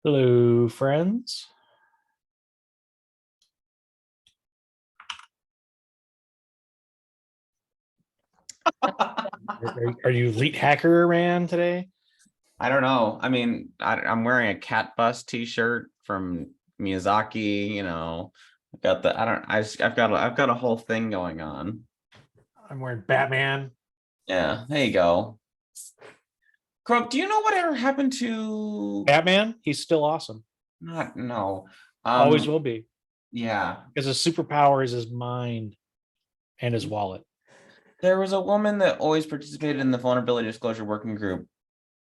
Hello, friends. Are you elite hacker man today? I don't know. I mean, I'm wearing a cat bus t-shirt from Miyazaki, I've got the I've got a whole thing going on. I'm wearing Batman. Yeah, there you go. Croak, do you know whatever happened to Batman, he's still awesome. not no. Always will be. Yeah. Because his superpower is his mind and his wallet. There was a woman that always participated in the vulnerability disclosure working group,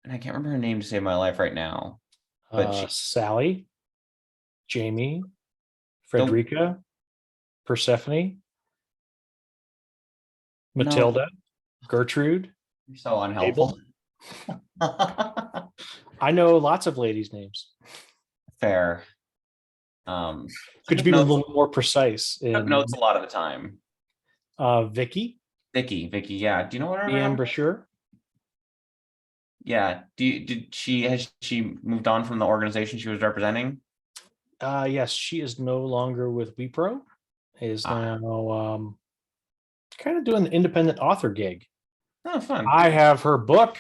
and I can't remember her name to save my life right now. But Sally, Jamie, don't Frederica, Persephone, no, Matilda, Gertrude, you're so unhelpful. I know lots of ladies' names. Fair. Could you be a little more precise? Took notes a lot of the time. Vicky, yeah. Do you know what her name? Brochure? Yeah. Has she moved on from the organization she was representing? Yes, she is no longer with WePro. Is now kind of doing the independent author gig. Oh, fun. I have her book.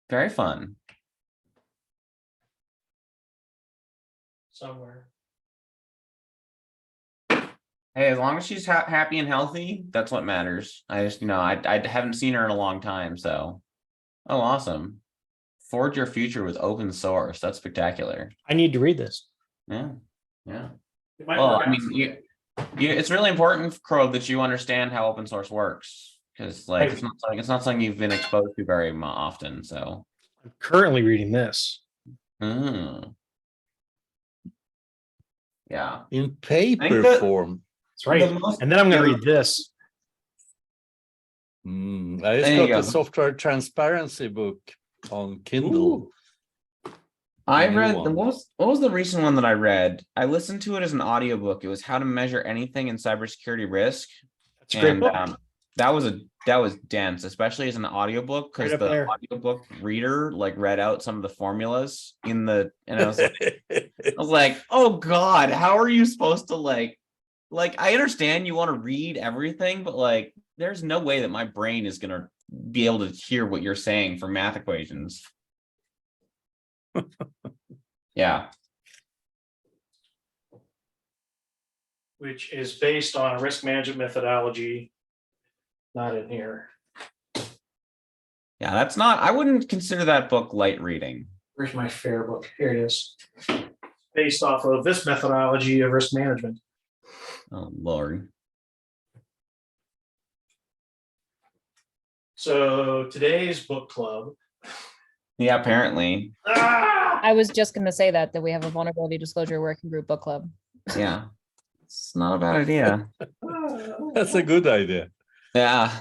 Very fun. Somewhere. Hey, as long as she's happy and healthy, that's what matters. I just, I haven't seen her in a long time, so. Oh, awesome. Forge your future with open source. That's spectacular. I need to read this. Yeah. Well, I mean, it's really important, Crow, that you understand how open source works, because it's not something you've been exposed to very often. So I'm currently reading this. Yeah, in paper form. That's right. And then I'm going to read this. I just got the software transparency book on Kindle. Ooh. I read what was the recent one that I read? I listened to it as an audiobook. It was How to Measure Anything in Cybersecurity Risk. That's a great book. That was dense, especially as an audiobook, because the audiobook reader read out some of the formulas and I was like, oh God, how are you supposed to I understand you want to read everything, but there's no way that my brain is gonna be able to hear what you're saying for math equations. Yeah. Which is based on a risk management methodology. Not in here. Yeah, I wouldn't consider that book light reading. Where's my fair book? Here it is. Based off of this methodology of risk management. Oh, Lord. So today's book club. Yeah, apparently. I was just going to say that we have a vulnerability disclosure working group book club. Yeah, it's not a bad idea. That's a good idea. Yeah.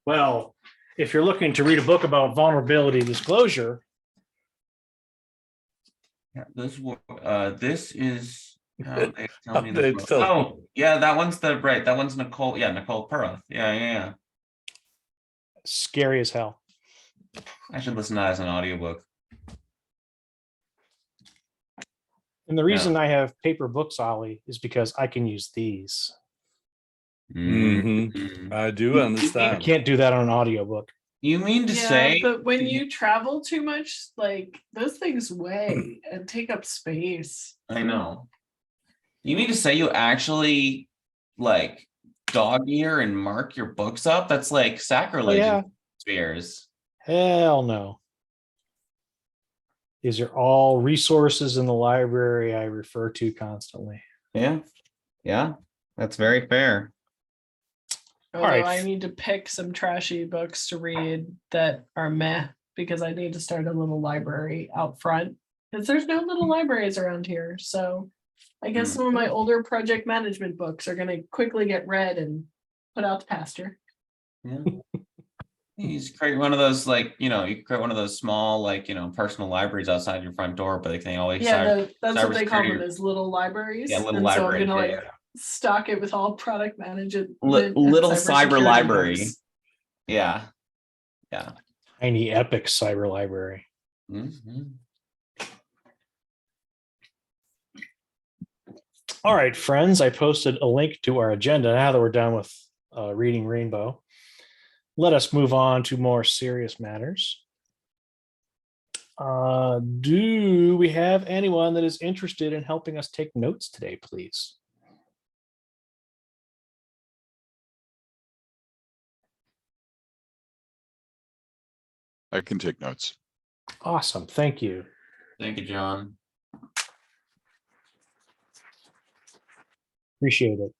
Well, if you're looking to read a book about vulnerability disclosure. Yeah, this is how they tell me this. Oh, yeah, that one's that one's Nicole. Yeah, Nicole Perroth. Yeah. Scary as hell. I should listen to that as an audiobook. And the reason I have paper books, Ollie, is because I can use these. I do understand. I can't do that on an audiobook. You mean to say? But when you travel too much, those things weigh and take up space. I know. You mean to say you actually dog ear and mark your books up? That's sacrilege. Oh, yeah. Spears. Hell no. These are all resources in the library I refer to constantly. Yeah, that's very fair. Although I need to pick some trashy books to read that are meh, because I need to start a little library out front, because there's no little libraries around here. So I guess some of my older project management books are going to quickly get read and put out to pasture. Yeah. You just create one of those, you create one of those small, personal libraries outside your front door, but they always that's what they call them, is little libraries. Yeah, little libraries. So I'm gonna stock it with all product management. Little cyber library. Yeah. Tiny epic cyber library. Mhm. All right, friends, I posted a link to our agenda now that we're done with reading Rainbow. Let us move on to more serious matters. Do we have anyone that is interested in helping us take notes today, please? I can take notes. Awesome. Thank you. Thank you, John. Appreciate it.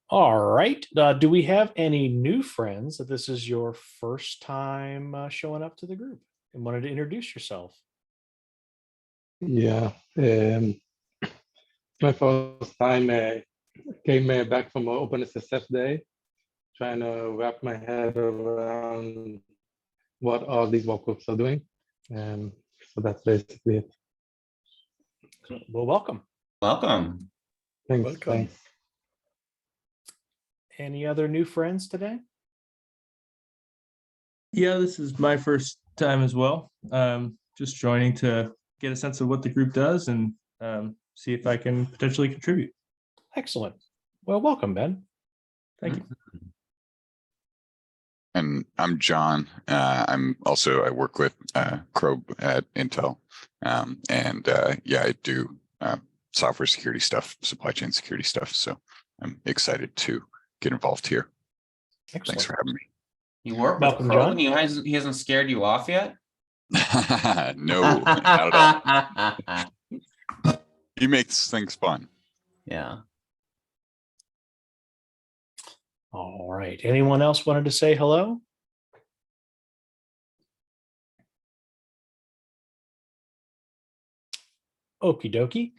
All right. Do we have any new friends that this is your first time showing up to the group and wanted to introduce yourself? Yeah, my first time came back from OpenSSF day, trying to wrap my head around what all these workgroups are doing. So that's basically it. Well, welcome. Welcome. Thanks. Welcome. Thanks. Any other new friends today? Yeah, this is my first time as well. Just joining to get a sense of what the group does and see if I can potentially contribute. Excellent. Well, welcome, Ben. Thank you. And I'm John. I work with Crow at Intel. Yeah, I do software security stuff, supply chain security stuff. So I'm excited to get involved here. Excellent. Thanks for having You work with Welcome, Crow John. and he hasn't scared you off yet? me. No, not at all. He makes things fun. Yeah. All right. Anyone else wanted to say hello? Okie dokie.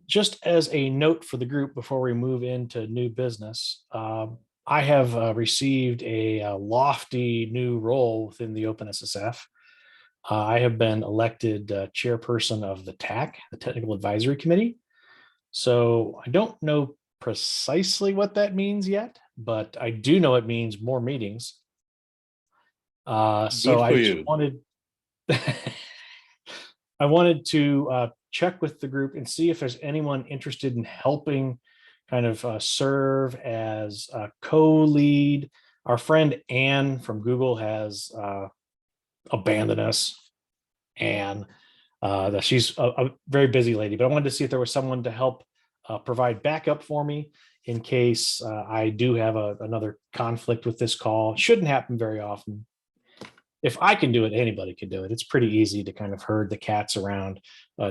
Just as a note for the group before we move into new business, I have received a lofty new role within the OpenSSF. I have been elected chairperson of the TAC, the Technical Advisory Committee. So I don't know precisely what that means yet, but I do know it means more meetings. So Good I for just you. wanted I wanted to check with the group and see if there's anyone interested in helping kind of serve as a co-lead. Our friend Anne from Google has abandoned us, and that she's a very busy lady, but I wanted to see if there was someone to help provide backup for me in case I do have another conflict with this call. It shouldn't happen very often. If I can do it, anybody can do it. It's pretty easy to kind of herd the cats around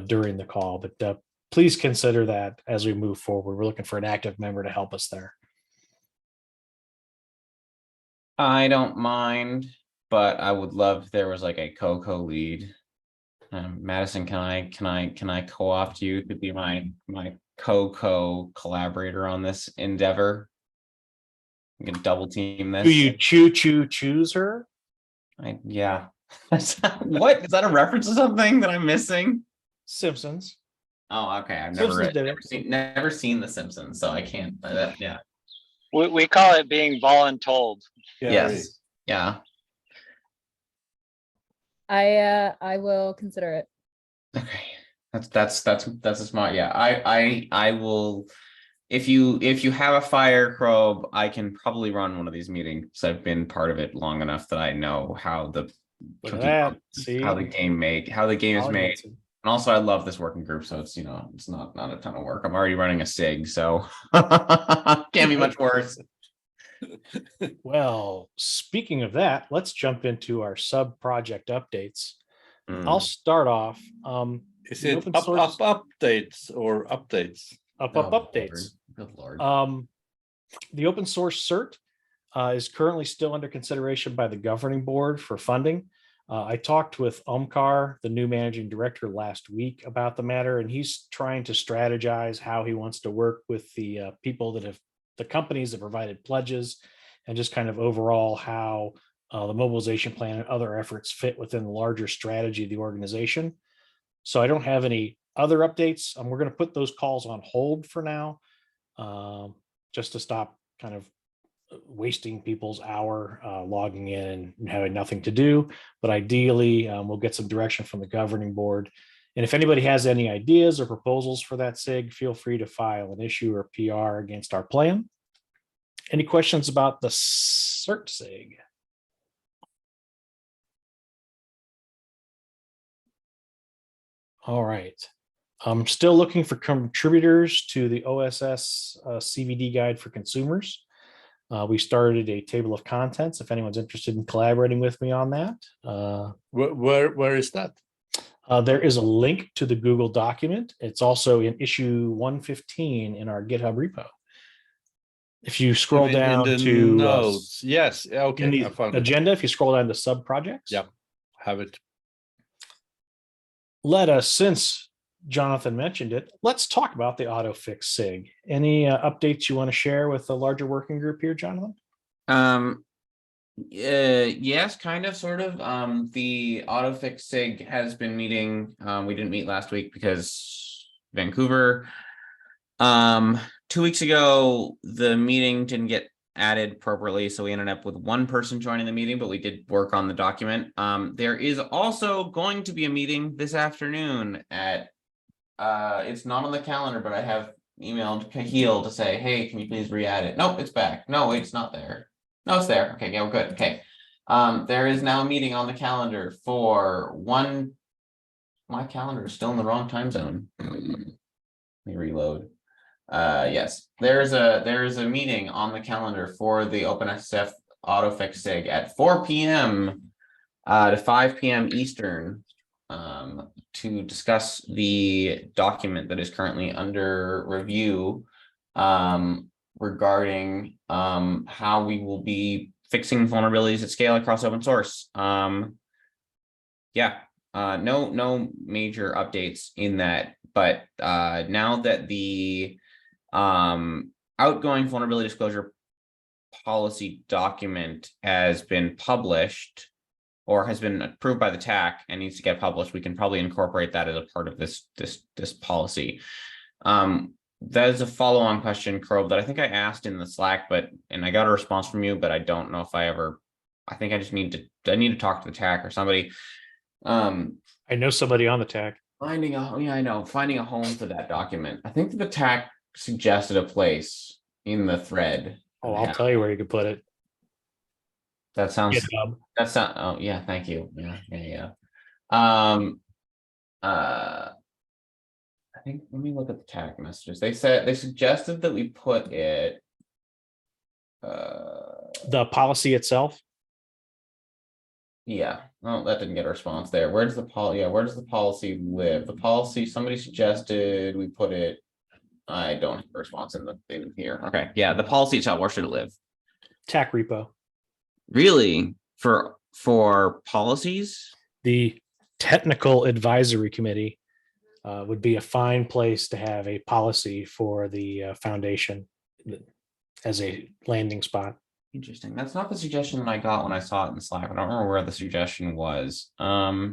during the call, but please consider that as we move forward. We're looking for an active member to help us there. I don't mind, but I would love if there was like a co-lead. Madison, can I co-opt you to be my collaborator on this endeavor? We can double team this. Do you choose her? Yeah. What is that a reference to something that I'm missing? Simpsons. Oh, okay. I've Simpsons did it. never seen The Simpsons, so I can't. Yeah. We call it being voluntold. Yes. Yeah. I will consider it. Okay. That's a smart. Yeah. I will. If you have a fire probe, I can probably run one of these meetings. I've been part of it long enough that I know how the Look at that. See? how the game is made. Audience. And also I love this working group, so it's it's not a ton of work. I'm already running a SIG, so can't be much worse. Well, speaking of that, let's jump into our sub project updates. Mm. I'll start off. Is the it open up source- updates or updates? Up Oh, updates. Lord. Good Lord. The open source cert is currently still under consideration by the governing board for funding. I talked with Omkar, the new managing director, last week about the matter, and he's trying to strategize how he wants to work with the people that have the companies that provided pledges, and just kind of overall how the mobilization plan and other efforts fit within the larger strategy of the organization. So I don't have any other updates. We're going to put those calls on hold for now, just to stop kind of wasting people's hour logging in and having nothing to do. But ideally, we'll get some direction from the governing board. And if anybody has any ideas or proposals for that SIG, feel free to file an issue or PR against our plan. Any questions about the CERT SIG? All right. I'm still looking for contributors to the OSS CVD guide for consumers. We started a table of contents if anyone's interested in collaborating with me on that. Where is that? There is a link to the Google document. It's also in issue 115 in our GitHub repo. If you scroll down in the to notes, yes, okay, in I the found it. agenda, if you scroll down to sub projects, Yeah, have it. let us, since Jonathan mentioned it, let's talk about the AutoFix SIG. Any updates you want to share with the larger working group here, Jonathan? Yes, kind of, sort of. The AutoFix SIG has been meeting. We didn't meet last week because Vancouver. 2 weeks ago, the meeting didn't get added appropriately, so we ended up with one person joining the meeting, but we did work on the document. There is also going to be a meeting this afternoon at it's not on the calendar, but I have emailed Cahill to say, hey, can you please re-add it? Nope, it's back. No, wait, it's not there. No, it's there. Okay, yeah, we're good. Okay. There is now a meeting on the calendar for one. My calendar is still in the wrong time zone. Let me reload. Yes, there is a meeting on the calendar for the OpenSSF AutoFix SIG at 4 p.m. To 5 p.m. Eastern to discuss the document that is currently under review regarding how we will be fixing vulnerabilities at scale across open source. Yeah, no major updates in that, but now that the outgoing vulnerability disclosure policy document has been published or has been approved by the TAC and needs to get published, we can probably incorporate that as a part of this policy. That is a follow-on question, Crow, that I think I asked in the Slack, and I got a response from you, but I don't know if I think I just need to talk to the TAC or somebody. I know somebody on the TAC. Finding a home for that document. I think that the TAC suggested a place in the thread. Oh, I'll tell you where you could put it. That sounds GitHub. That's not. Oh yeah, thank you. Yeah. I think, let me look at the tag messages. They suggested that we put it. The policy itself. Yeah. Oh, that didn't get a response there. Where does the policy live? The policy, somebody suggested we put it. I don't have a response in here. Okay. Yeah, the policy itself, where should it live? TAC repo. Really? For policies? The technical advisory committee would be a fine place to have a policy for the foundation as a landing spot. Interesting. That's not the suggestion that I got when I saw it in Slack. I don't remember where the suggestion was. All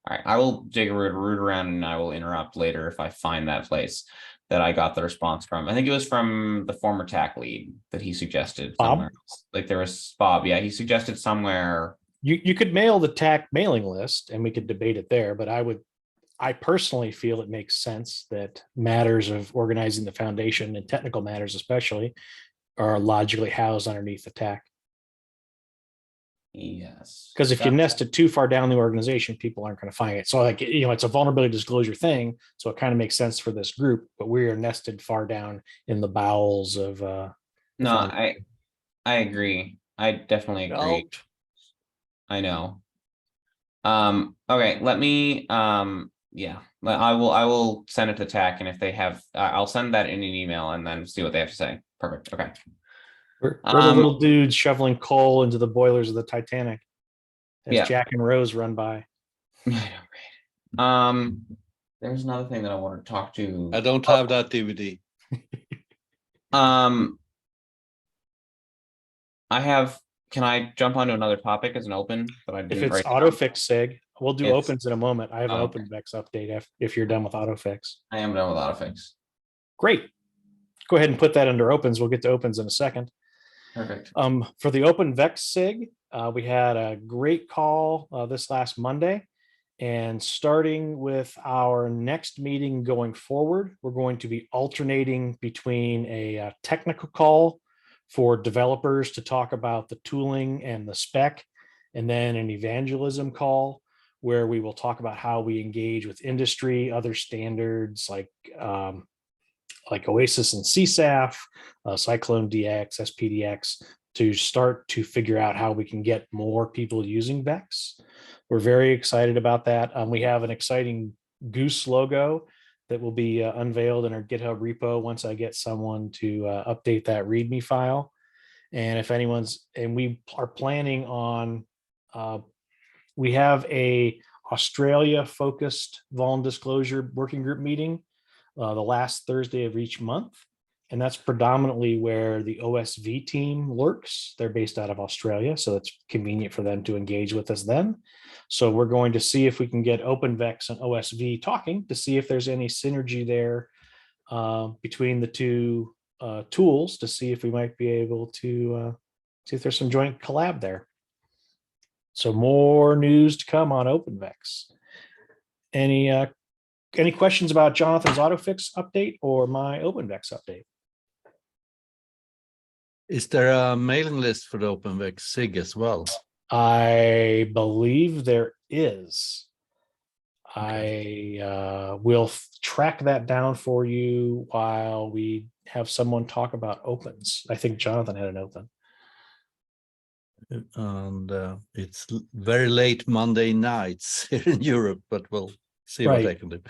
right, I will dig a root around and I will interrupt later if I find that place that I got the response from. I think it was from the former TAC lead that he suggested somewhere. Like there was Bob. Yeah, he suggested somewhere. You could mail the TAC mailing list and we could debate it there, but I personally feel it makes sense that matters of organizing the foundation and technical matters especially are logically housed underneath the TAC. Yes. Because if you nest it too far down the organization, people aren't going to find it. So like, it's a vulnerability disclosure thing. So it kind of makes sense for this group, but we are nested far down in the bowels of no, I agree. I definitely agree. I know. Okay, let me yeah, I will send it to TAC, and if they have I'll send that in an email and then see what they have to say. Perfect. Okay. We're the little dudes shoveling coal into the boilers of the Titanic as Jack and Rose run by. There's another thing that I want to talk to. I don't have that DVD. I have. Can I jump onto another topic as an open? If it's AutoFix SIG, we'll do opens in a moment. I have an OpenVex update if you're done with AutoFix. I am done with AutoFix. Great. Go ahead and put that under opens. We'll get to opens in a second. Perfect. For the OpenVex SIG, we had a great call this last Monday. And starting with our next meeting going forward, we're going to be alternating between a technical call for developers to talk about the tooling and the spec, and then an evangelism call where we will talk about how we engage with industry, other standards like Oasis and CSAF, Cyclone DX, SPDX, to start to figure out how we can get more people using Vex. We're very excited about that. We have an exciting Goose logo that will be unveiled in our GitHub repo once I get someone to update that README file. And if anyone's, and we are planning on, we have a Australia focused Vuln disclosure working group meeting the last Thursday of each month. And that's predominantly where the OSV team lurks. They're based out of Australia, so it's convenient for them to engage with us then. So we're going to see if we can get OpenVex and OSV talking to see if there's any synergy there between the two tools, to see if we might be able to see if there's some joint collab there. So more news to come on OpenVex. Any questions about Jonathan's AutoFix update or my OpenVex update? Is there a mailing list for the OpenVex SIG as well? I believe there is. Okay. I will track that down for you while we have someone talk about opens. I think Jonathan had an open. And it's very late Monday nights here in Europe, but we'll see what I can do.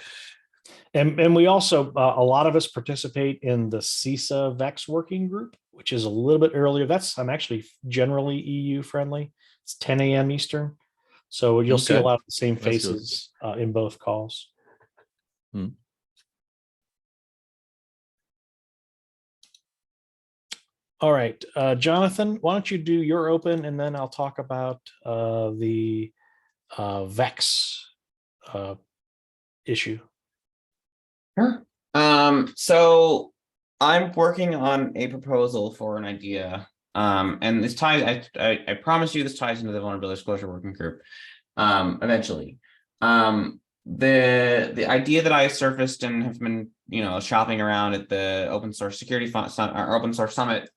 And we also, a lot of us participate in the CISA VEX working group, which is a little bit earlier. I'm actually generally EU friendly. It's 10 a.m. Eastern. So you'll see a lot of the same faces in both calls. All right, Jonathan, why don't you do your open and then I'll talk about the VEX issue. Sure. So I'm working on a proposal for an idea. And this ties, I promise you this ties into the vulnerability disclosure working group eventually. The idea that I surfaced and have been, shopping around at the open source security or open source summit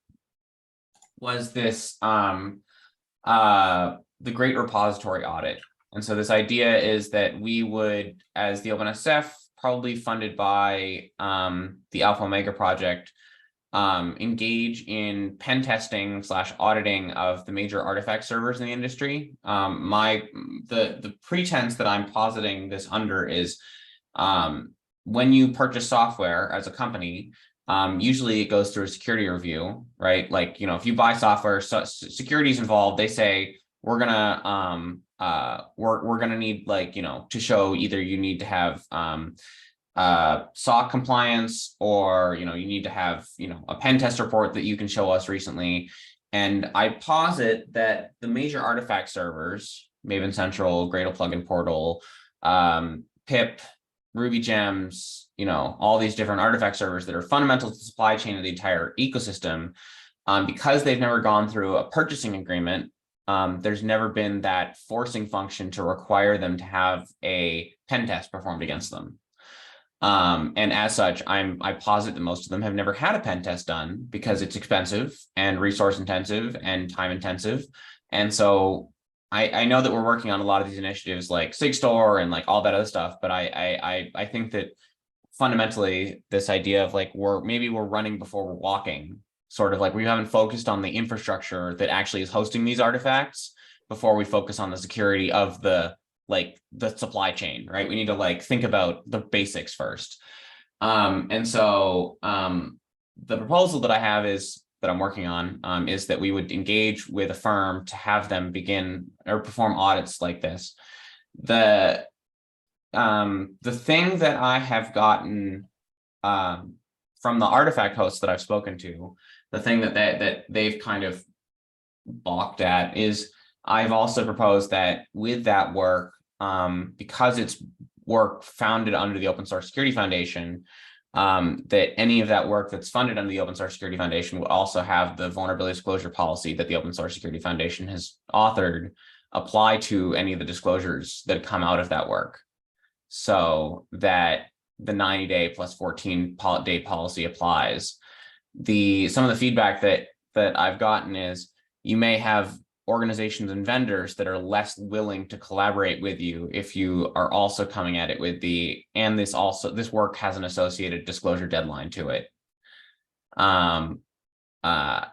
was this the great repository audit. And so this idea is that we would, as the OpenSSF, probably funded by the Alpha Omega project, engage in pen testing / auditing of the major artifact servers in the industry. The pretense that I'm positing this under is when you purchase software as a company, usually it goes through a security review, right? Like, if you buy software, security is involved. They say we're gonna need, to show either you need to have SOC compliance, or you need to have a pen test report that you can show us recently. And I posit that the major artifact servers, Maven Central, Gradle Plugin Portal, pip, Ruby gems, all these different artifact servers that are fundamental to the supply chain of the entire ecosystem, because they've never gone through a purchasing agreement, there's never been that forcing function to require them to have a pen test performed against them. And as such, I posit that most of them have never had a pen test done because it's expensive and resource intensive and time intensive. And so I know that we're working on a lot of these initiatives like SigStore and like all that other stuff, but I think that fundamentally this idea of like we're running before we're walking, sort of like we haven't focused on the infrastructure that actually is hosting these artifacts before we focus on the security of the supply chain, right? We need to think about the basics first. And so the proposal that I have that I'm working on is that we would engage with a firm to have them begin or perform audits like this. The thing that I have gotten from the artifact hosts that I've spoken to, the thing that they've kind of balked at is I've also proposed that with that work, because it's work founded under the Open Source Security Foundation, that any of that work that's funded under the Open Source Security Foundation will also have the vulnerability disclosure policy that the Open Source Security Foundation has authored apply to any of the disclosures that come out of that work, so that the 90-day plus 14-day policy applies. Some of the feedback that I've gotten is you may have organizations and vendors that are less willing to collaborate with you if you are also coming at it with this work has an associated disclosure deadline to it. I'm of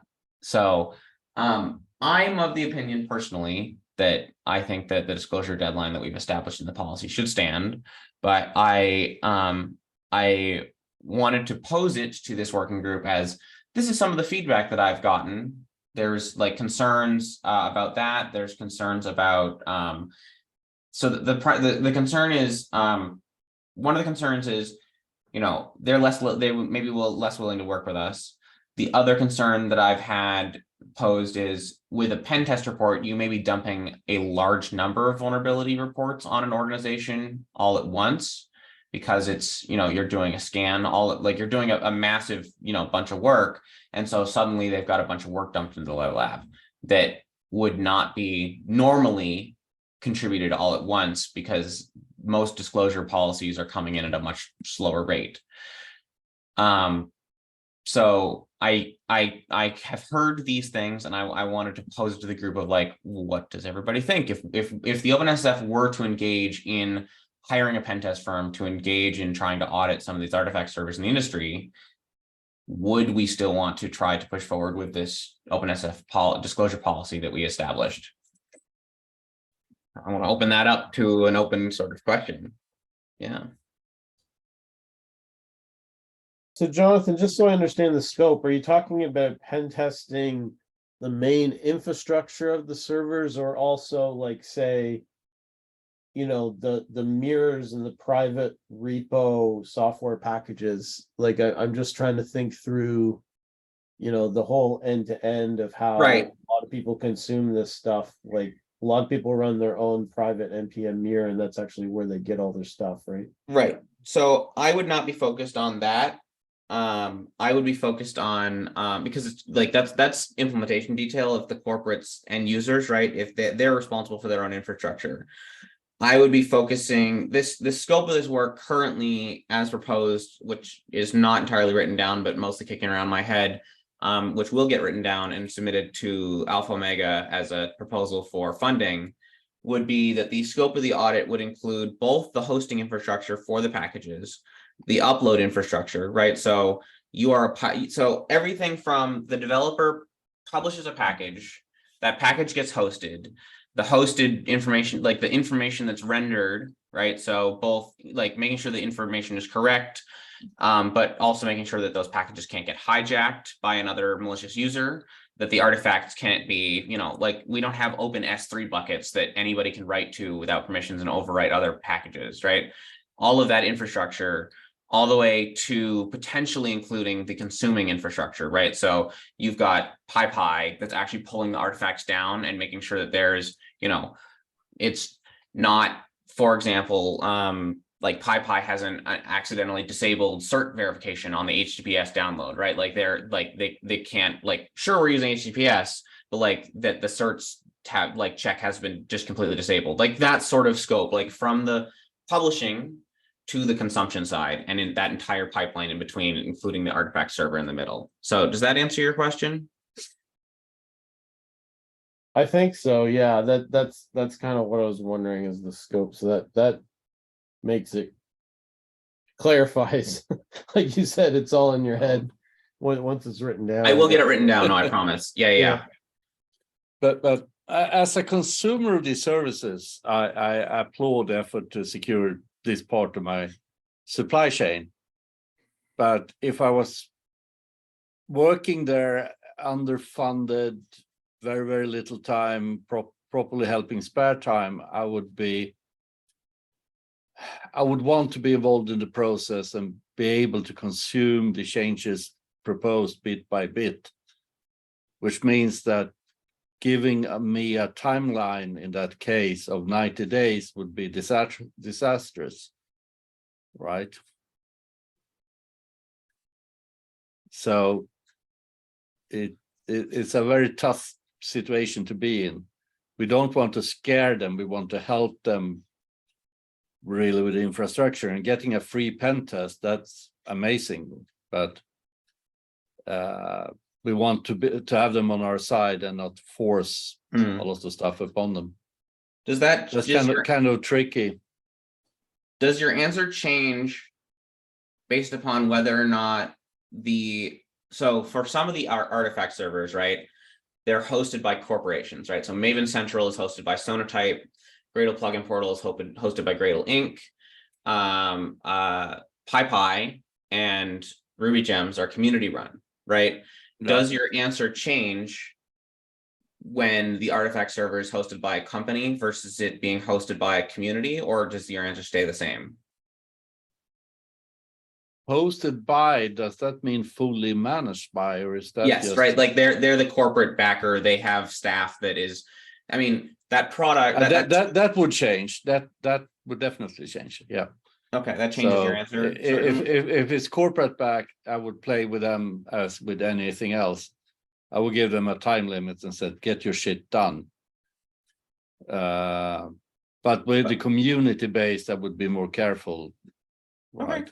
the opinion personally that I think that the disclosure deadline that we've established in the policy should stand, but I wanted to pose it to this working group as this is some of the feedback that I've gotten. There's like concerns about that. There's concerns about so the concern is one of the concerns is, you know, they maybe less willing to work with us. The other concern that I've had posed is with a pen test report, you may be dumping a large number of vulnerability reports on an organization all at once, because it's, you know, you're doing a scan you're doing a massive, you know, bunch of work. And so suddenly they've got a bunch of work dumped into the lab that would not be normally contributed all at once, because most disclosure policies are coming in at a much slower rate. So I have heard these things, and I wanted to pose it to the group of like, what does everybody think? If the OpenSSF were to engage in hiring a pen test firm to engage in trying to audit some of these artifact servers in the industry, would we still want to try to push forward with this OpenSSF disclosure policy that we established? I want to open that up to an open sort of question. Yeah. So Jonathan, just so I understand the scope, are you talking about pen testing the main infrastructure of the servers, or also like, say, you know, the mirrors and the private repo software packages? Like I'm just trying to think through, you know, the whole end to end of how Right. a lot of people consume this stuff. Like a lot of people run their own private NPM mirror, and that's actually where they get all their stuff, right? Right. So I would not be focused on that. I would be focused on because it's like that's implementation detail of the corporates and users, right? If they're responsible for their own infrastructure. I would be focusing the scope of this work currently as proposed, which is not entirely written down, but mostly kicking around my head, which will get written down and submitted to Alpha Omega as a proposal for funding, would be that the scope of the audit would include both the hosting infrastructure for the packages, the upload infrastructure, right? So so everything from the developer publishes a package, that package gets hosted, the hosted information, like the information that's rendered, right? So both like making sure the information is correct, but also making sure that those packages can't get hijacked by another malicious user, that the artifacts can't be, you know, like we don't have open S3 buckets that anybody can write to without permissions and overwrite other packages, right? All of that infrastructure, all the way to potentially including the consuming infrastructure, right? So you've got PyPy that's actually pulling the artifacts down and making sure that there's, you know, it's not, for example, like PyPy hasn't accidentally disabled cert verification on the HTTPS download, right? Like they're like they can't, like, sure, we're using HTTPS, but like that the certs tab like check has been just completely disabled, like that sort of scope, like from the publishing to the consumption side, and in that entire pipeline in between, including the artifact server in the middle. So does that answer your question? I think so. Yeah, that's kind of what I was wondering, is the scope. So that makes it, clarifies. Like you said, it's all in your head once it's written down. I will get it written down. No, I promise. Yeah. But as a consumer of these services, I applaud the effort to secure this part of my supply chain. But if I was working there underfunded, very little time, properly helping spare time, I would want to be involved in the process and be able to consume the changes proposed bit by bit, which means that giving me a timeline in that case of 90 days would be disastrous, right? So it's a very tough situation to be in. We don't want to scare them. We want to help them really with the infrastructure, and getting a free pen test, that's amazing. But we want to have them on our side and not force a lot of stuff upon them. That's kind of tricky. Does your answer change based upon whether or not so for some of the artifact servers, right, they're hosted by corporations, right? So Maven Central is hosted by Sonatype, Gradle Plugin Portal is hosted by Gradle Inc. PyPy and Ruby Gems are community run, right? Yeah. Does your answer change when the artifact server is hosted by a company versus it being hosted by a community, or does your answer stay the same? Hosted by, does that mean fully managed by, or is that yes, right? Like they're the corporate backer. They have staff that is, I mean, that product that would change. That would definitely change. Yeah. Okay, that changes your answer. If it's corporate back, I would play with them as with anything else. I would give them a time limit and said, get your shit done. But with the community base, I would be more careful. Right. Okay.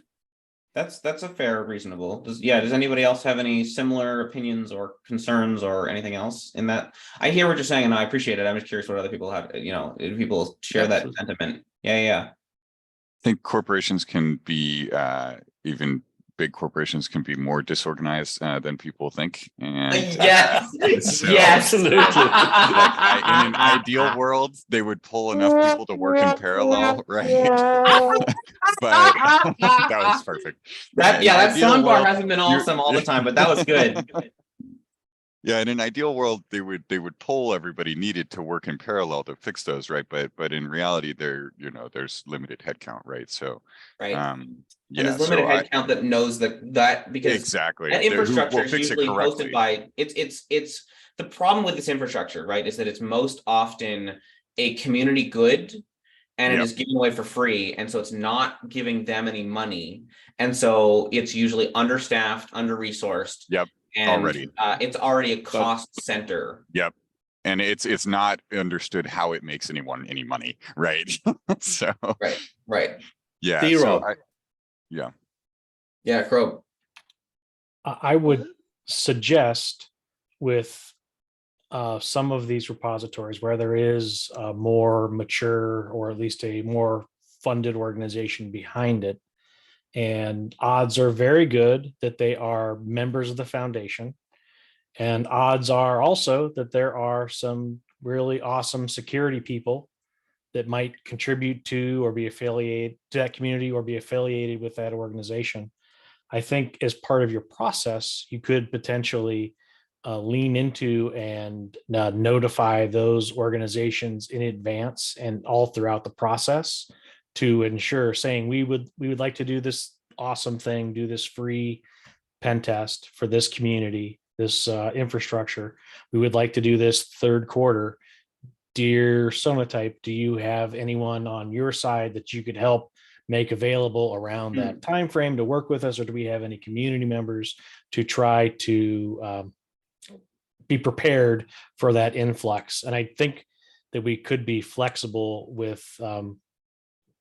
That's a fair, reasonable. Does anybody else have any similar opinions or concerns or anything else in that? I hear what you're saying and I appreciate it. I'm just curious what other people have, if people share that sentiment. Yeah. I think corporations can be, even big corporations can be more disorganized than people think. And yes, absolutely. Like in an ideal world, they would pull enough people to work in parallel, right? But that was perfect. That soundbar hasn't been awesome all the time, but that was good. Yeah, in an ideal world, they would poll everybody needed to work in parallel to fix those, right? But in reality, there's limited headcount, right? So right. And there's limited headcount that knows that because exactly that infrastructure is usually hosted by it's the problem with this infrastructure, right? Is that it's most often a community good and it is given away for free, and so it's not giving them any money, and so it's usually understaffed, under-resourced. Yep. And it's already a cost center. Yep. And it's not understood how it makes anyone any money, right? So right. Yeah. Zero. So Yeah, Crow. I would suggest with some of these repositories where there is a more mature or at least a more funded organization behind it, and odds are very good that they are members of the foundation. And odds are also that there are some really awesome security people that might contribute to or be affiliated to that community or be affiliated with that organization. I think as part of your process, you could potentially lean into and notify those organizations in advance and all throughout the process to ensure, saying we would like to do this awesome thing, do this free pen test for this community, this infrastructure. We would like to do this third quarter. Dear Sonatype, do you have anyone on your side that you could help make available around that time frame to work with us, or do we have any community members to try to be prepared for that influx? And I think that we could be flexible with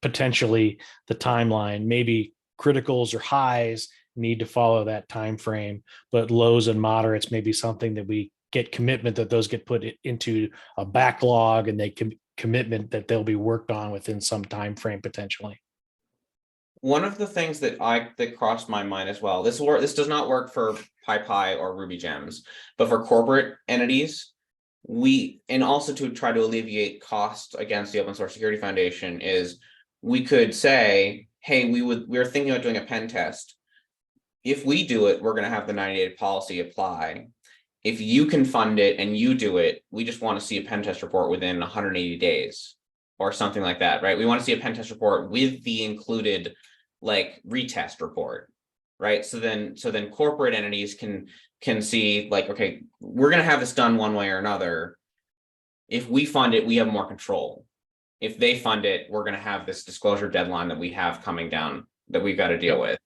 potentially the timeline. Maybe criticals or highs need to follow that time frame, but lows and moderates may be something that we get commitment that those get put into a backlog, and they commitment that they'll be worked on within some time frame potentially. One of the things that crossed my mind as well, this does not work for PyPy or Ruby Gems, but for corporate entities, and also to try to alleviate costs against the Open Source Security Foundation, is we could say, hey, we're thinking about doing a pen test. If we do it, we're going to have the 90-day policy apply. If you can fund it and you do it, we just want to see a pen test report within 180 days or something like that, right? We want to see a pen test report with the included like retest report, right? So then corporate entities can see like, okay, we're going to have this done one way or another. If we fund it, we have more control. If they fund it, we're going to have this disclosure deadline that we have coming down that we've got to deal with.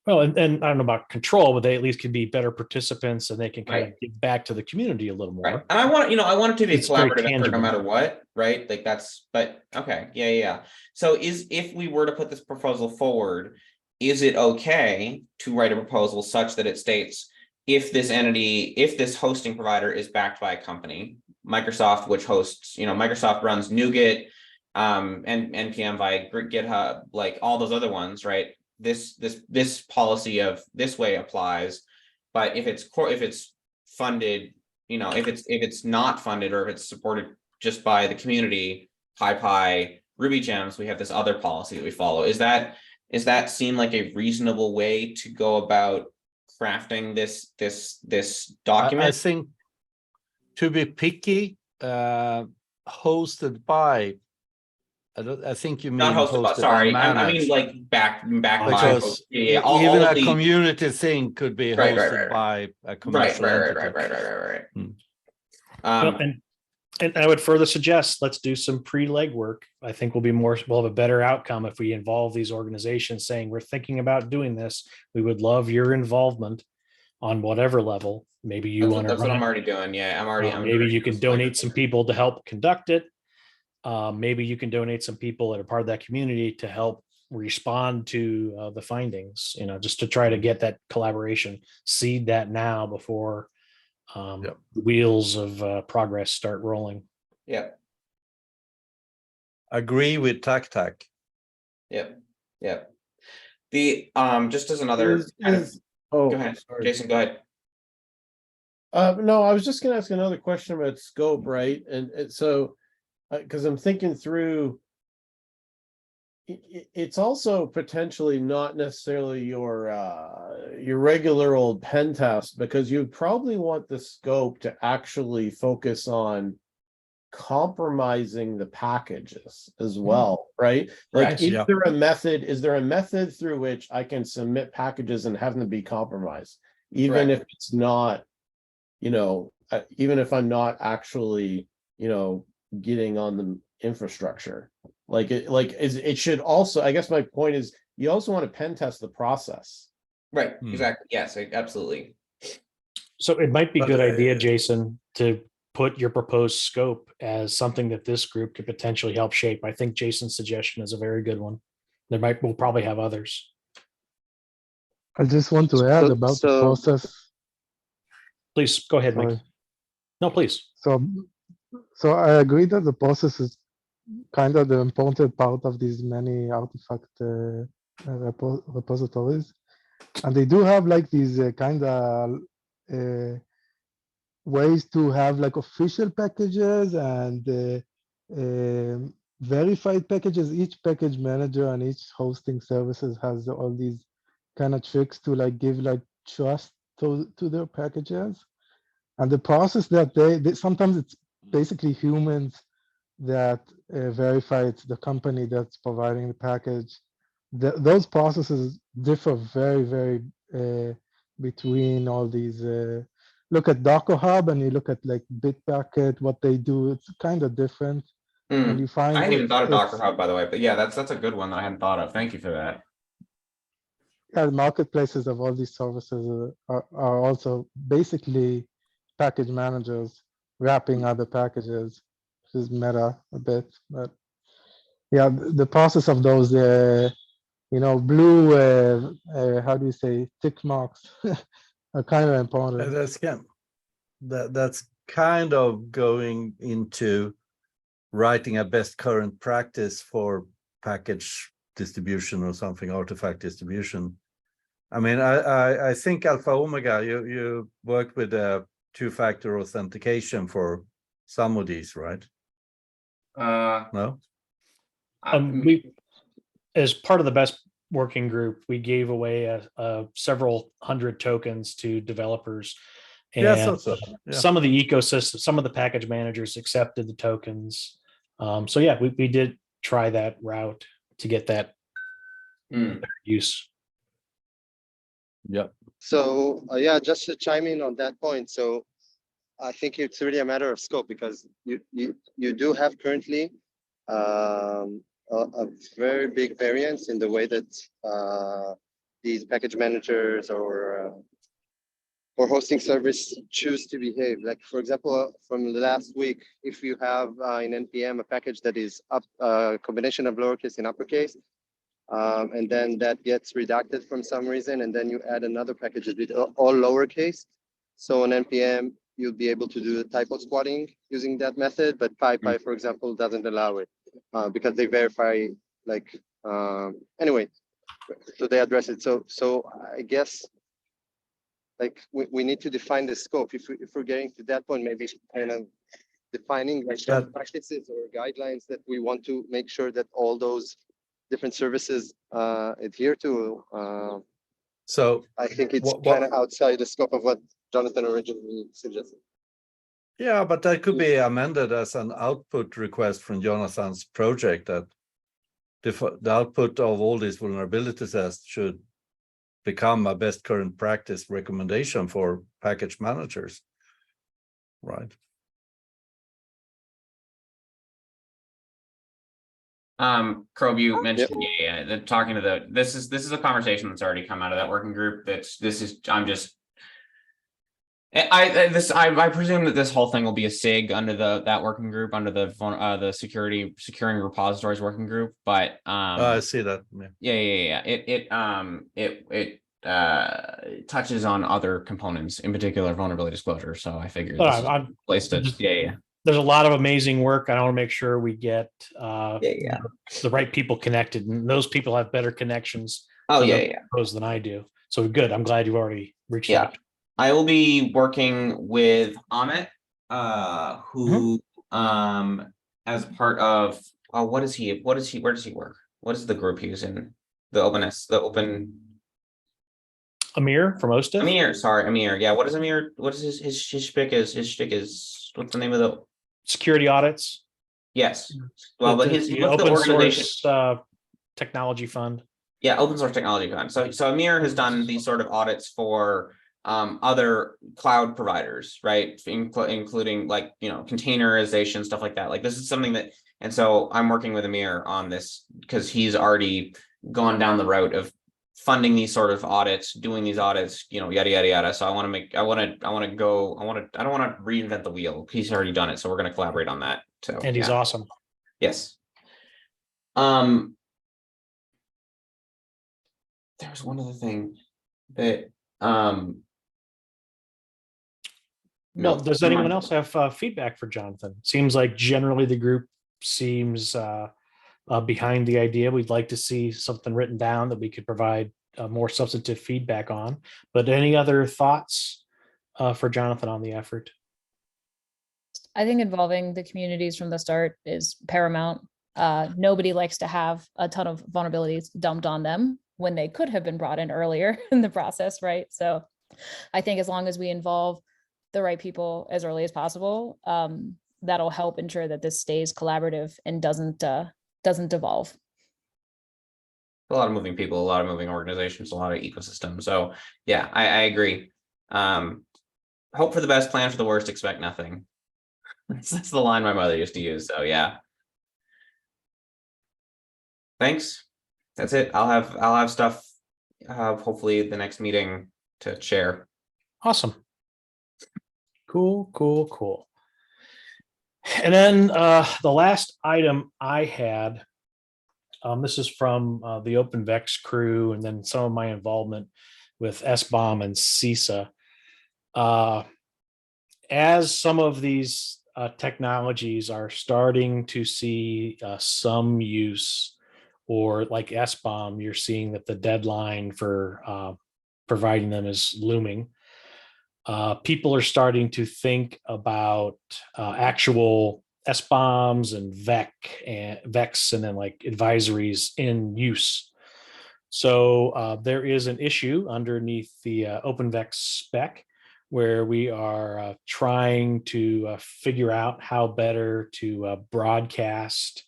Well, and I don't know about control, but they at least can be better participants and they can kind Right. of give back to the community a little more. Right. And I want it to be a It's very collaborative effort no tangible. matter what, right? Like that's, but okay, yeah. So if we were to put this proposal forward, is it okay to write a proposal such that it states if this hosting provider is backed by a company, Microsoft, which hosts, Microsoft runs NuGet, and NPM via GitHub, like all those other ones, right? This policy of this way applies, but if it's funded, if it's not funded or if it's supported just by the community, PyPy, Ruby Gems, we have this other policy that we follow. Is that seem like a reasonable way to go about crafting this document? I think to be picky, hosted by. I think you mean Not hosted by, sorry, I mean like back because by even a community thing could be Right, hosted by a commercial entity. Right. Well, and I would further suggest let's do some pre-legwork. I think we'll have a better outcome if we involve these organizations saying we're thinking about doing this. We would love your involvement on whatever level. Maybe you want to that's what run I'm it. already doing. Yeah, Maybe you can donate some people to help conduct it. Maybe you can donate some people that are part of that community to help respond to the findings, just to try to get that collaboration, seed that now before the wheels of progress start rolling. Yep. Agree with TAC. Yep. The just as another go ahead, sorry. Jason, go ahead. No, I was just gonna ask another question about scope, right? And so because I'm thinking through, it's also potentially not necessarily your regular old pen test, because you probably want the scope to actually focus on compromising the packages as well, right? Like, is there a method through which I can submit packages and have them be compromised, even if it's not, even if I'm not actually, getting on the infrastructure? It should also, I guess my point is, you also want to pen test the process. Right, exactly. Yes, absolutely. So it might be a good idea, Jason, to put your proposed scope as something that this group could potentially help shape. I think Jason's suggestion is a very good one. We'll probably have others. I just want to add about the process. Please go ahead, Mike. No, please. So I agree that the process is kind of the important part of these many artifact repositories, and they do have like these kind of ways to have like official packages and verified packages. Each package manager and each hosting services has all these kind of tricks to like give like trust to their packages. And the process that they sometimes it's basically humans that verify it's the company that's providing the package. Those processes differ very, very between all these. Look at Docker Hub and you look at like Bitbucket, what they do, it's kind of different. And you find I hadn't even thought of Docker Hub, by the way, but yeah, that's a good one that I hadn't thought of. Thank you for that. Yeah, the marketplaces of all these services are also basically package managers wrapping other packages, which is meta a bit, but yeah, the process of those, blue, how do you say, tick marks are kind of important. That's kind of going into writing a best current practice for package distribution or something, artifact distribution. I mean, I think Alpha Omega, you worked with a two-factor authentication for some of these, right? No. We, as part of the best working group, we gave away several hundred tokens to developers, and some of the ecosystem, some of the package managers accepted the tokens. So yeah, we did try that route to get that use. Yep. So yeah, just to chime in on that point. So I think it's really a matter of scope, because you do have currently a very big variance in the way that these package managers or hosting service choose to behave. Like for example, from the last week, if you have in NPM a package that is up a combination of lowercase and uppercase, and then that gets redacted from some reason, and then you add another package with all lowercase. So on NPM, you'll be able to do the typo squatting using that method, but PyPy, for example, doesn't allow it because they verify like anyway. So they address it. So I guess like we need to define the scope. If we're getting to that point, maybe kind of defining like practices or guidelines that we want to make sure that all those different services adhere to. So I think it's kind of outside the scope of what Jonathan originally suggested. Yeah, but that could be amended as an output request from Jonathan's project, that the output of all these vulnerability tests should become a best current practice recommendation for package managers, right? Krob, you mentioned, talking to this is a conversation that's already come out of that working group. I presume that this whole thing will be a SIG under that working group, under the securing repositories working group. But I see that. Yeah. It touches on other components, in particular vulnerability disclosure. So I figured this is a place to There's a lot of amazing work. I want to make sure we get the right people connected, and those people have better connections than I do. So good. I'm glad you've already reached out. I will be working with Amit, who as part of where does he work? What is the group he was in? Amir from OSTIF? Amir. Yeah, what is Amir? What is his shtick is? His shtick is, what's the name of the security audits? Yes. Well, but what's the open organization? Source technology fund. Yeah, open source technology fund. So Amir has done these sort of audits for other cloud providers, right? Including like, containerization, stuff like that. Like this is something that, and so I'm working with Amir on this because he's already gone down the route of funding these sort of audits, doing these audits, yada, yada, yada. So I don't want to reinvent the wheel. He's already done it. So we're going to collaborate on that. So, and he's awesome. Yes. There's one other thing that, no, does anyone else have feedback for Jonathan? Seems like generally the group seems behind the idea. We'd like to see something written down that we could provide more substantive feedback on. But any other thoughts for Jonathan on the effort? I think involving the communities from the start is paramount. Nobody likes to have a ton of vulnerabilities dumped on them when they could have been brought in earlier in the process, right? So I think as long as we involve the right people as early as possible, that'll help ensure that this stays collaborative and doesn't devolve. A lot of moving people, a lot of moving organizations, a lot of ecosystems. So yeah, I agree. Hope for the best, plan for the worst, expect nothing. That's the line my mother used to use. So yeah. Thanks. That's it. I'll have stuff hopefully the next meeting to share. Awesome. Cool. And then the last item I had, this is from the OpenVex crew, and then some of my involvement with SBOM and CISA. As some of these technologies are starting to see some use, or like SBOM, you're seeing that the deadline for providing them is looming. People are starting to think about actual SBOMs and VEX and then like advisories in use. So there is an issue underneath the OpenVex spec where we are trying to figure out how better to broadcast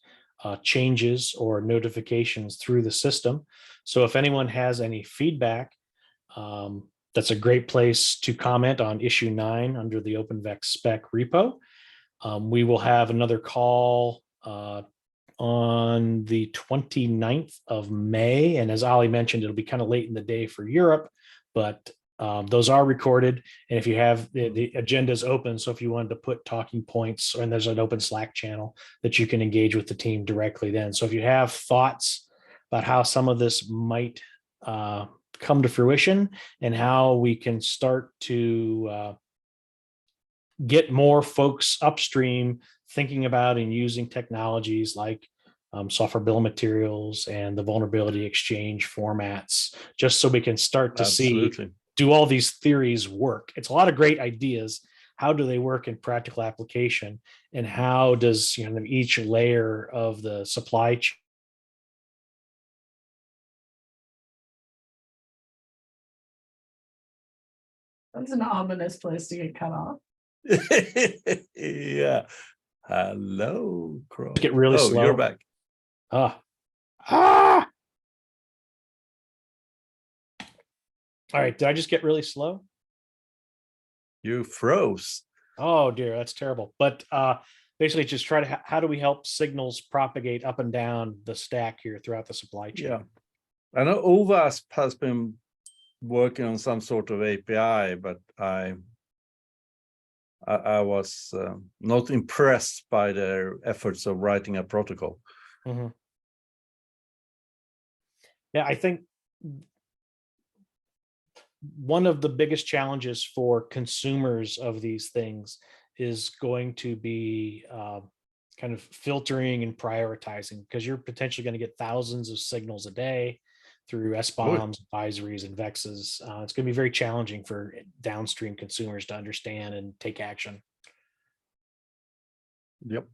changes or notifications through the system. So if anyone has any feedback, that's a great place to comment on issue 9 under the OpenVex spec repo. We will have another call on the 29th of May. And as Ali mentioned, it'll be kind of late in the day for Europe, but those are recorded. And if you have the agenda is open, so if you wanted to put talking points, and there's an open Slack channel that you can engage with the team directly then. So if you have thoughts about how some of this might come to fruition and how we can start to get more folks upstream thinking about and using technologies like software bill of materials and the vulnerability exchange formats, just so we can start to see, do all these theories work? It's a lot of great ideas. How do they work in practical application? And how does each layer of the supply chain That's an ominous place to get cut off. Yeah. Hello, Crow. get really slow? You're back. All right, did I just get really slow? You froze. Oh dear, that's terrible. But basically just try to, how do we help signals propagate up and down the stack here throughout the supply chain? Yeah. I know OWASP has been working on some sort of API, but I was not impressed by their efforts of writing a protocol. Mm-hmm. Yeah, I think one of the biggest challenges for consumers of these things is going to be kind of filtering and prioritizing, because you're potentially going to get thousands of signals a day through SBOMs, advisories, and VEXs. It's going to be very challenging for downstream consumers to understand and take action. Yep.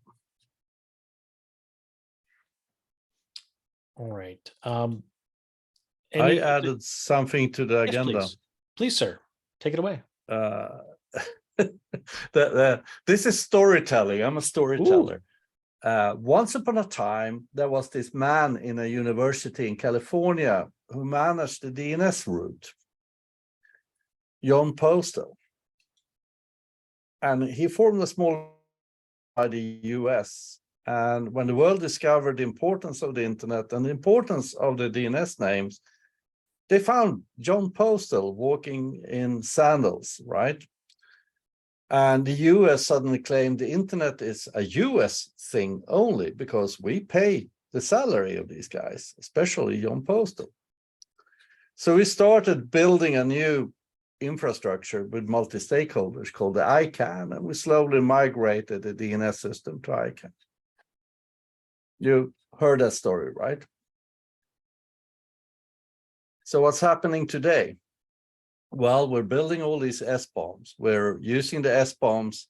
All right. I added something to the agenda. Yes, please, sir, take it away. This is storytelling. I'm a storyteller. Once upon a time, there was this man in a university in California who managed the DNS route, John Postel. And he formed a small by the US. And when the world discovered the importance of the internet and the importance of the DNS names, they found John Postel walking in sandals, right? And the US suddenly claimed the internet is a US thing only because we pay the salary of these guys, especially John Postel. So we started building a new infrastructure with multi-stakeholders called the ICANN, and we slowly migrated the DNS system to ICANN. You heard that story, right? So what's happening today? Well, we're building all these SBOMs. We're using the SBOMs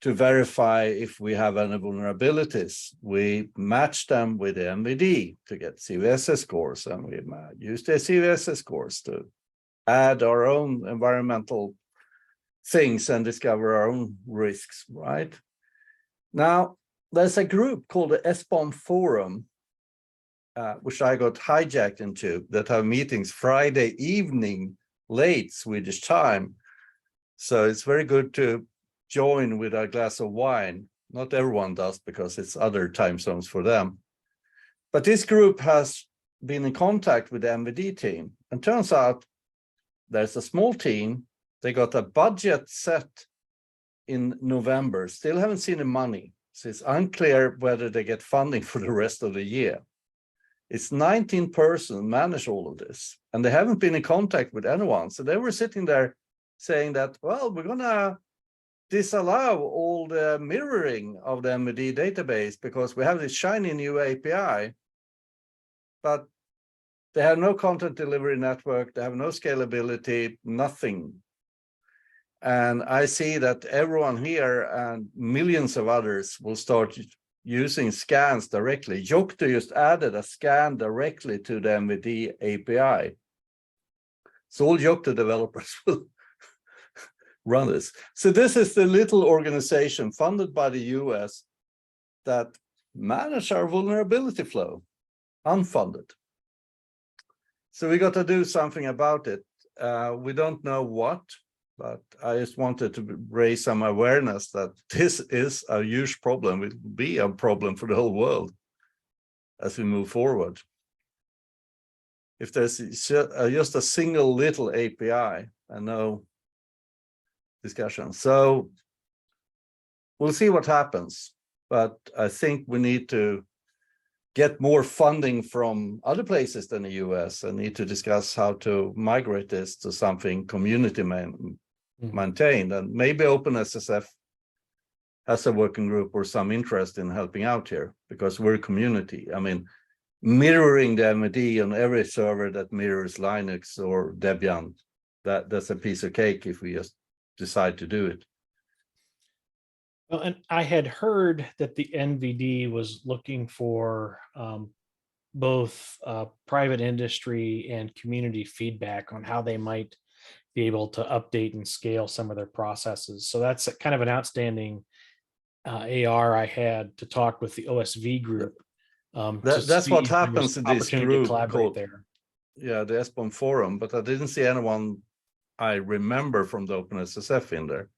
to verify if we have any vulnerabilities. We match them with the MVD to get CVSS scores, and we use the CVSS scores to add our own environmental things and discover our own risks, right? Now, there's a group called the SBOM Forum, which I got hijacked into, that have meetings Friday evening, late Swedish time. So it's very good to join with a glass of wine. Not everyone does because it's other time zones for them. But this group has been in contact with the MVD team, and turns out there's a small team. They got a budget set in November, still haven't seen the money. So it's unclear whether they get funding for the rest of the year. It's 19 persons manage all of this, and they haven't been in contact with anyone. So they were sitting there saying that, well, we're going to disallow all the mirroring of the MVD database because we have this shiny new API, but they have no content delivery network, they have no scalability, nothing. And I see that everyone here and millions of others will start using scans directly. Yocto just added a scan directly to the MVD API. So all Yocto developers will run this. So this is the little organization funded by the US that manage our vulnerability flow, unfunded. So we got to do something about it. We don't know what. but I just wanted to raise some awareness that this is a huge problem. It will be a problem for the whole world as we move forward. If there's just a single little API and no discussion. So we'll see what happens, but I think we need to get more funding from other places than the US and need to discuss how to migrate this to something community maintained. And maybe OpenSSF has a working group or some interest in helping out here because we're a community. I mean, mirroring the MD on every server that mirrors Linux or Debian, that's a piece of cake if we just decide to do it. Well, and I had heard that the NVD was looking for both private industry and community feedback on how they might be able to update and scale some of their processes. So that's kind of an outstanding AR I had to talk with the OSV group. That's what happens in this group called, there. Yeah, the SBOM forum, but I didn't see anyone I remember from the OpenSSF in there.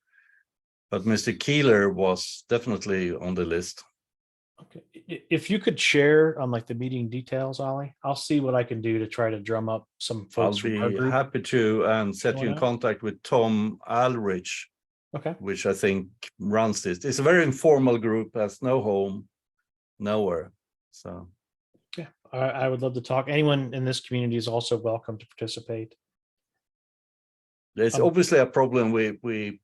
But Mr. Keeler was definitely on the list. Okay, if you could share on like the meeting details, Ollie, I'll see what I can do to try to drum up some folks. I'll be happy to and set you in contact with Tom Alrich, okay, which I think runs this. It's a very informal group, has no home, nowhere. So yeah, I would love to talk. Anyone in this community is also welcome to participate. There's obviously a problem we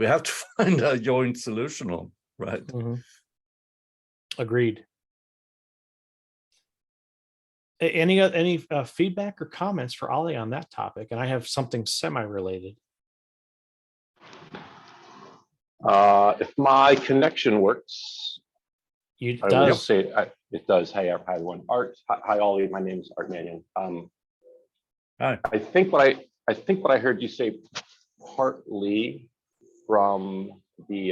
have to find a joint solution on, right? Mm-hmm. Agreed. Any feedback or comments for Ollie on that topic? And I have something semi-related. If my connection works, it will say it does. Hey, everyone. Art. Hi, Ollie. My name is Art Mannion. Hi. I think what I heard you say partly from the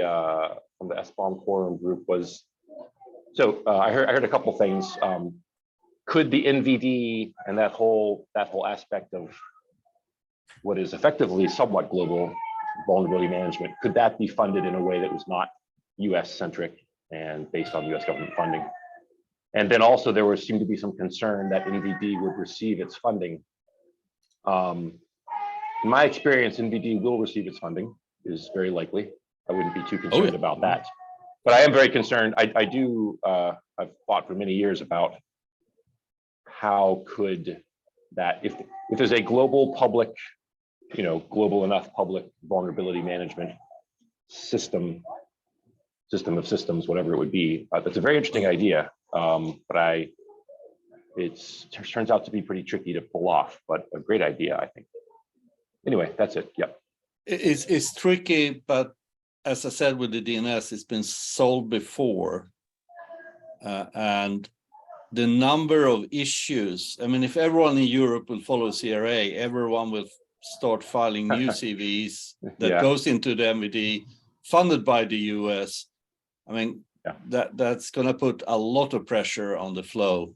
SBOM forum group was, so I heard a couple things. Could the NVD and that whole aspect of what is effectively somewhat global vulnerability management, could that be funded in a way that was not US centric and based on US government funding? And then also there seemed to be some concern that NVD would receive its funding. In my experience, NVD will receive its funding, is very likely. I wouldn't be too concerned about that. But I am very concerned. I've thought for many years about how could that, if there's a global public, global enough public vulnerability management system of systems, whatever it would be. That's a very interesting idea, but it turns out to be pretty tricky to pull off, but a great idea, I think. Anyway, that's it. Yep. It's tricky, but as I said with the DNS, it's been solved before. And the number of issues, I mean, if everyone in Europe will follow CRA, everyone will start filing new CVs that goes into the MVD funded by the US. I mean, that's going to put a lot of pressure on the flow.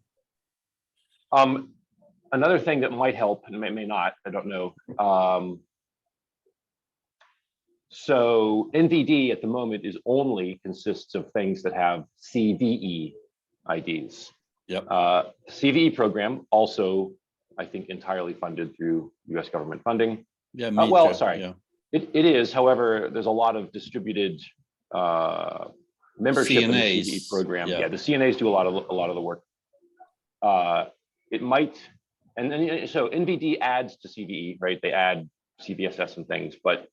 Another thing that might help, and may not, I don't know. So NVD at the moment consists of things that have CVE IDs. Yep. CVE program also, I think, entirely funded through US government funding. Yeah. Well, sorry. Yeah. It is, however, there's a lot of distributed membership in the CVE program. Yeah, the CNAs do a lot of the work. It might, and then so NVD adds to CVE, right? They add CVSS and things, but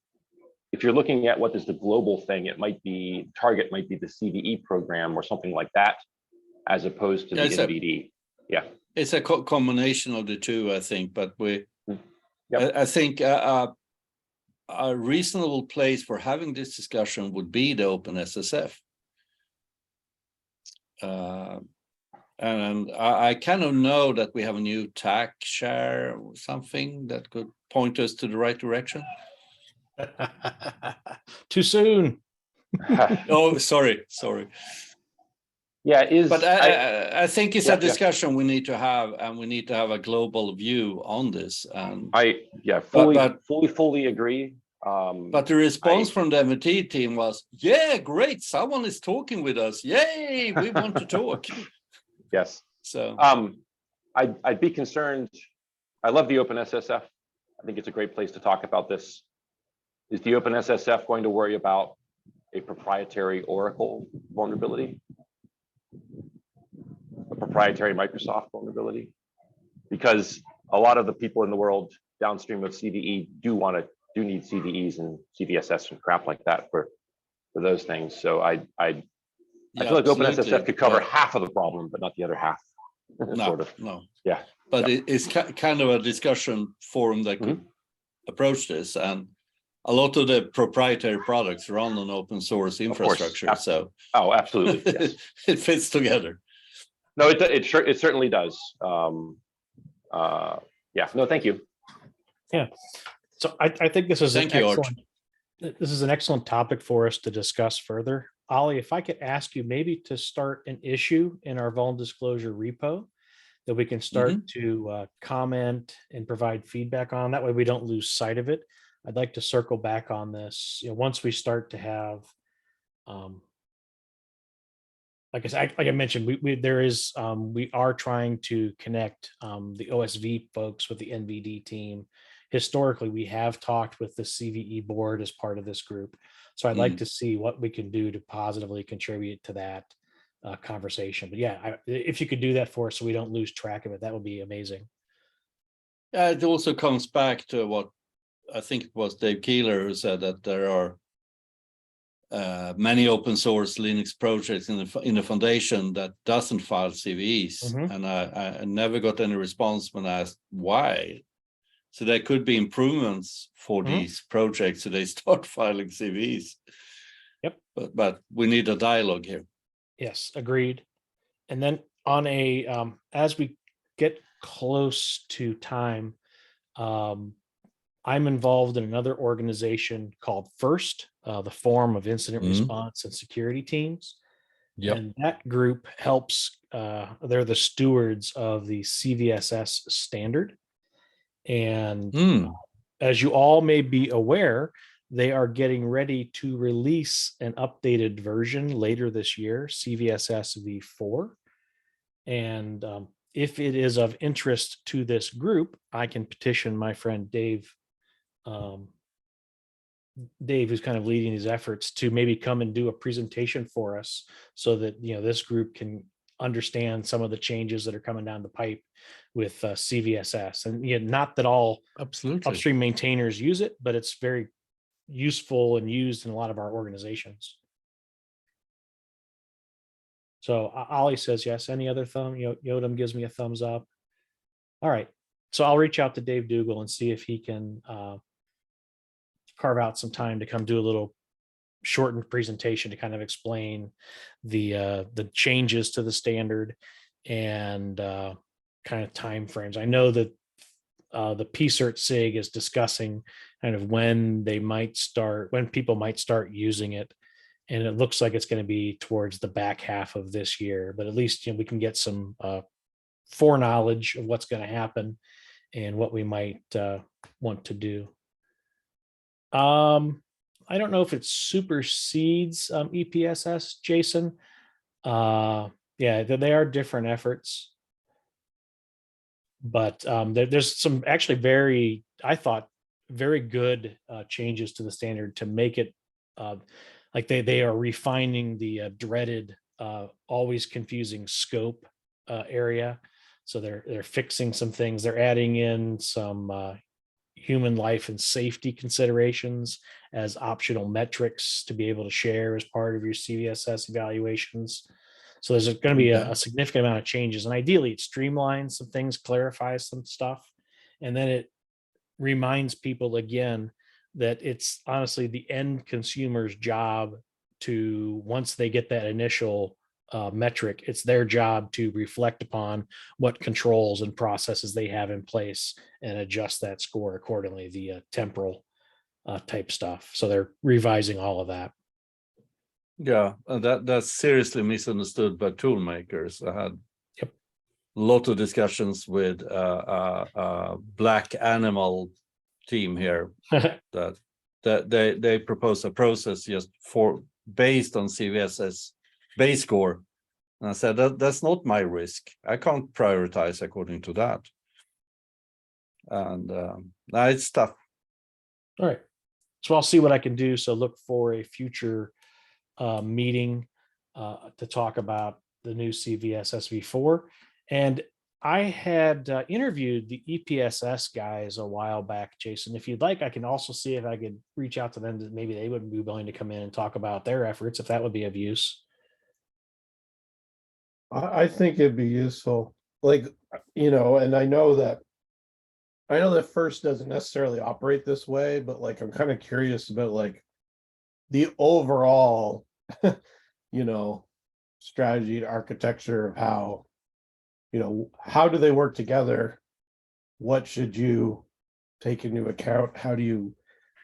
if you're looking at what is the global thing, it might be target might be the CVE program or something like that, as opposed to the NVD. It's a combination of the two, I think. But I think a reasonable place for having this discussion would be the OpenSSF. And I kind of know that we have a new TAC share or something that could point us to the right direction. Too soon. Oh, sorry. Yeah, but I think it's a discussion we need to have, and we need to have a global view on this. And fully agree. But the response from the MIT team was, yeah, great, someone is talking with us. Yay, we want to talk. Yes. So I'd be concerned. I love the OpenSSF. I think it's a great place to talk about this. Is the OpenSSF going to worry about a proprietary Oracle vulnerability? A proprietary Microsoft vulnerability? Because a lot of the people in the world downstream of CVE do need CVEs and CVSS and crap like that for those things. So I feel like OpenSSF could cover half of the problem, but not the other half. Sort of. No. Yeah. But it's kind of a discussion forum that could approach this, and a lot of the proprietary products run on open source infrastructure. So absolutely, yes. It fits together. No, it certainly does. Yeah. No, thank you. Yeah. So I think this is this is an excellent topic for us to discuss further. Ollie, if I could ask you maybe to start an issue in our Vuln Disclosure repo that we can start to comment and provide feedback on. That way we don't lose sight of it. I'd like to circle back on this, once we start to have, like I mentioned, we are trying to connect the OSV folks with the NVD team. Historically, we have talked with the CVE board as part of this group. So I'd like to see what we can do to positively contribute to that conversation. But yeah, if you could do that for us so we don't lose track of it, that would be amazing. It also comes back to what I think it was Dave Keeler who said, that there are many open source Linux projects in the foundation that doesn't file CVEs. And I never got any response when I asked why. So there could be improvements for these projects so they start filing CVEs. Yep. But we need a dialogue here. Yes, agreed. And then on a as we get close to time, I'm involved in another organization called FIRST, the Forum of Incident Response and Security Teams. Yep. And that group helps, they're the stewards of the CVSS standard. And as you all may be aware, they are getting ready to release an updated version later this year, CVSS v4. And if it is of interest to this group, I can petition my friend Dave, who's kind of leading these efforts, to maybe come and do a presentation for us so that, this group can understand some of the changes that are coming down the pipe with CVSS. And not that all upstream maintainers use it, but it's very useful and used in a lot of our organizations. So Ollie says yes. Any other thumb? Yodam gives me a thumbs up. All right. So I'll reach out to Dave Dougal and see if he can carve out some time to come do a little shortened presentation to kind of explain the changes to the standard and kind of time frames. I know that the PCERT SIG is discussing kind of when people might start using it. And it looks like it's going to be towards the back half of this year, but at least we can get some foreknowledge of what's going to happen and what we might want to do. I don't know if it supersedes EPSS, Jason. Yeah, they are different efforts, but there's some actually I thought very good changes to the standard to make it like they are refining the dreaded, always confusing scope area. So they're fixing some things. They're adding in some human life and safety considerations as optional metrics to be able to share as part of your CVSS evaluations. So there's going to be a significant amount of changes, and ideally it streamlines some things, clarifies some stuff, and then it reminds people again that it's honestly the end consumer's job to, once they get that initial metric, it's their job to reflect upon what controls and processes they have in place and adjust that score accordingly, the temporal type stuff. So they're revising all of that. Yeah, that's seriously misunderstood by tool makers. I had a lot of discussions with Black Animal team here that that they propose a process just based on CVSS base score. And I said that's not my risk. I can't prioritize according to that. And it's tough. All right. So I'll see what I can do. So look for a future meeting to talk about the new CVS SV4. And I had interviewed the EPSS guys a while back, Jason. If you'd like, I can also see if I could reach out to them that maybe they would be willing to come in and talk about their efforts, if that would be of use. I think it'd be useful, like, and I know that FIRST doesn't necessarily operate this way, but like, I'm kind of curious about like the overall, strategy to architecture of how, how do they work together? What should you take into account? How do you,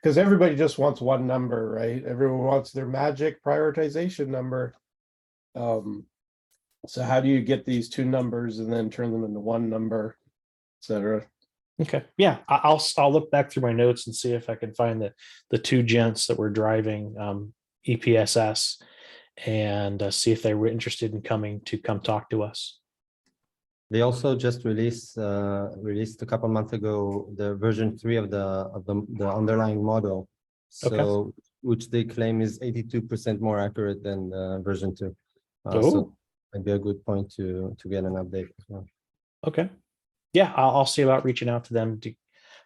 because everybody just wants one number, right? Everyone wants their magic prioritization number. So how do you get these two numbers and then turn them into one number, et cetera? Okay. Yeah. I'll look back through my notes and see if I can find the two gents that were driving EPSS and see if they were interested in come talk to us. They also just released a couple months ago the version 3 of the underlying model. So Okay. which they claim is 82% more accurate than version 2. Oh. So it'd be a good point to get an update as well. Okay. Yeah, I'll see about reaching out to them.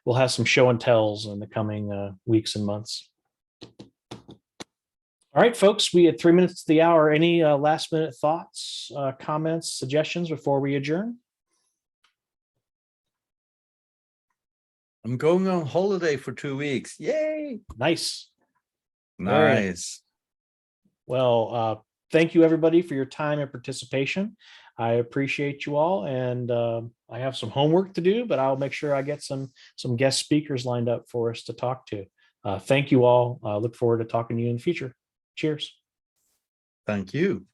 We'll have some show and tells in the coming weeks and months. All right, folks, we had 3 minutes to the hour. Any last minute thoughts, comments, suggestions before we adjourn? I'm going on holiday for 2 weeks. Yay! Nice. Nice. Well, thank you everybody for your time and participation. I appreciate you all, and I have some homework to do, but I'll make sure I get some guest speakers lined up for us to talk to. Thank you all. Look forward to talking to you in the future. Cheers. Thank you.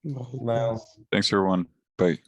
Well, Thanks, everyone. Bye.